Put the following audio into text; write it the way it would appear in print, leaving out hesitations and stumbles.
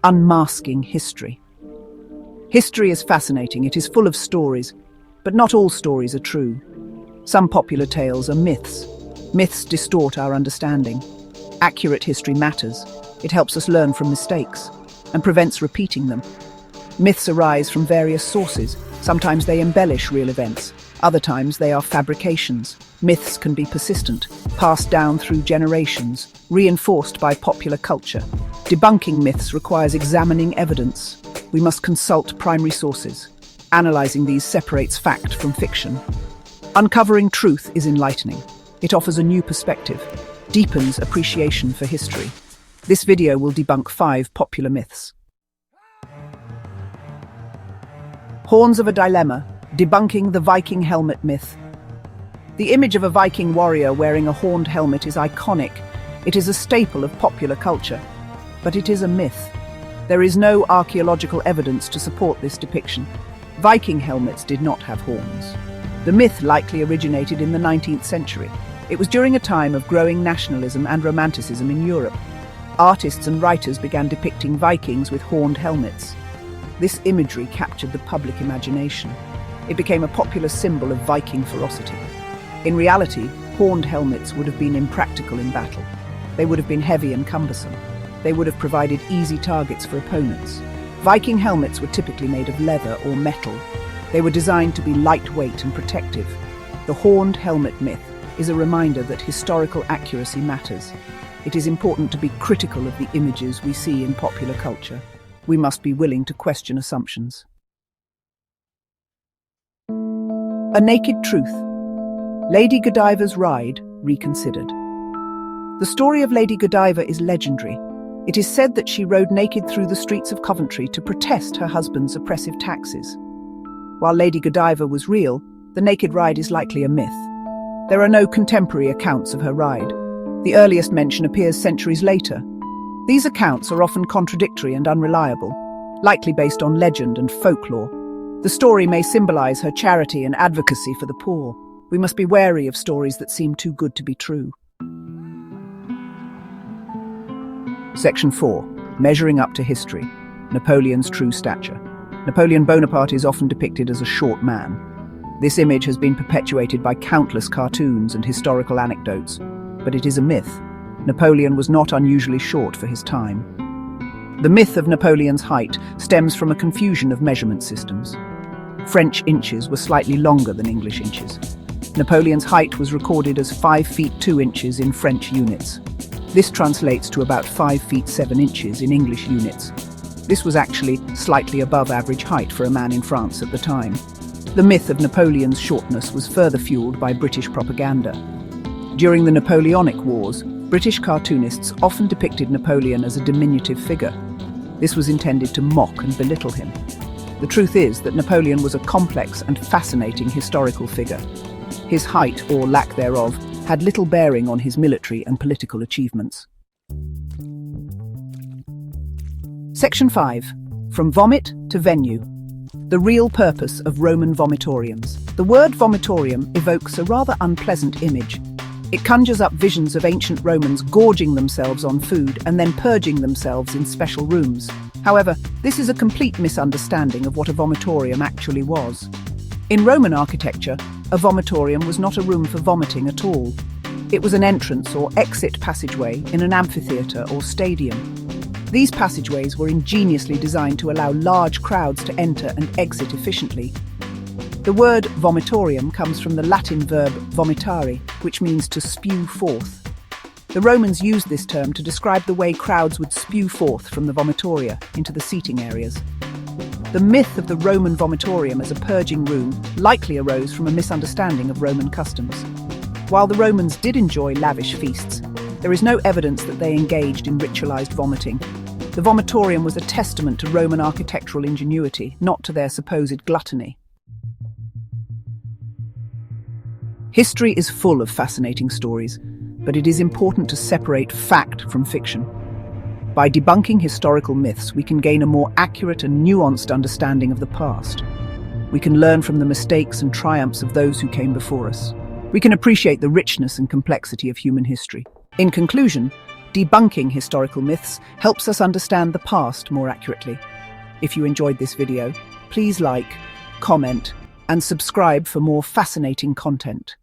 Unmasking history. History is fascinating. It is full of stories, but not all stories are true. Some popular tales are myths. Myths distort our understanding. Accurate history matters. It helps us learn from mistakes and prevents repeating them. Myths arise from various sources. Sometimes they embellish real events. Other times they are fabrications. Myths can be persistent, passed down through generations, reinforced by popular culture. Debunking myths requires examining evidence. We must consult primary sources. Analyzing these separates fact from fiction. Uncovering truth is enlightening. It offers a new perspective, deepens appreciation for history. This video will debunk 5 popular myths. Horns of a Dilemma, debunking the Viking helmet myth. The image of a Viking warrior wearing a horned helmet is iconic. It is a staple of popular culture, but it is a myth. There is no archaeological evidence to support this depiction. Viking helmets did not have horns. The myth likely originated in the 19th century. It was during a time of growing nationalism and romanticism in Europe. Artists and writers began depicting Vikings with horned helmets. This imagery captured the public imagination. It became a popular symbol of Viking ferocity. In reality, horned helmets would have been impractical in battle. They would have been heavy and cumbersome. They would have provided easy targets for opponents. Viking helmets were typically made of leather or metal. They were designed to be lightweight and protective. The horned helmet myth is a reminder that historical accuracy matters. It is important to be critical of the images we see in popular culture. We must be willing to question assumptions. A Naked Truth. Lady Godiva's Ride Reconsidered. The story of Lady Godiva is legendary. It is said that she rode naked through the streets of Coventry to protest her husband's oppressive taxes. While Lady Godiva was real, the naked ride is likely a myth. There are no contemporary accounts of her ride. The earliest mention appears centuries later. These accounts are often contradictory and unreliable, likely based on legend and folklore. The story may symbolize her charity and advocacy for the poor. We must be wary of stories that seem too good to be true. Section 4. Measuring up to history. Napoleon's true stature. Napoleon Bonaparte is often depicted as a short man. This image has been perpetuated by countless cartoons and historical anecdotes, but it is a myth. Napoleon was not unusually short for his time. The myth of Napoleon's height stems from a confusion of measurement systems. French inches were slightly longer than English inches. Napoleon's height was recorded as 5 feet 2 inches in French units. This translates to about 5 feet 7 inches in English units. This was actually slightly above average height for a man in France at the time. The myth of Napoleon's shortness was further fueled by British propaganda. During the Napoleonic Wars, British cartoonists often depicted Napoleon as a diminutive figure. This was intended to mock and belittle him. The truth is that Napoleon was a complex and fascinating historical figure. His height, or lack thereof, had little bearing on his military and political achievements. Section 5. From Vomit to Venue. The real purpose of Roman vomitoriums. The word vomitorium evokes a rather unpleasant image. It conjures up visions of ancient Romans gorging themselves on food and then purging themselves in special rooms. However, this is a complete misunderstanding of what a vomitorium actually was. In Roman architecture, a vomitorium was not a room for vomiting at all. It was an entrance or exit passageway in an amphitheatre or stadium. These passageways were ingeniously designed to allow large crowds to enter and exit efficiently. The word vomitorium comes from the Latin verb vomitare, which means to spew forth. The Romans used this term to describe the way crowds would spew forth from the vomitoria into the seating areas. The myth of the Roman vomitorium as a purging room likely arose from a misunderstanding of Roman customs. While the Romans did enjoy lavish feasts, there is no evidence that they engaged in ritualized vomiting. The vomitorium was a testament to Roman architectural ingenuity, not to their supposed gluttony. History is full of fascinating stories, but it is important to separate fact from fiction. By debunking historical myths, we can gain a more accurate and nuanced understanding of the past. We can learn from the mistakes and triumphs of those who came before us. We can appreciate the richness and complexity of human history. In conclusion, Debunking historical myths helps us understand the past more accurately. If you enjoyed this video, please like, comment, and subscribe for more fascinating content.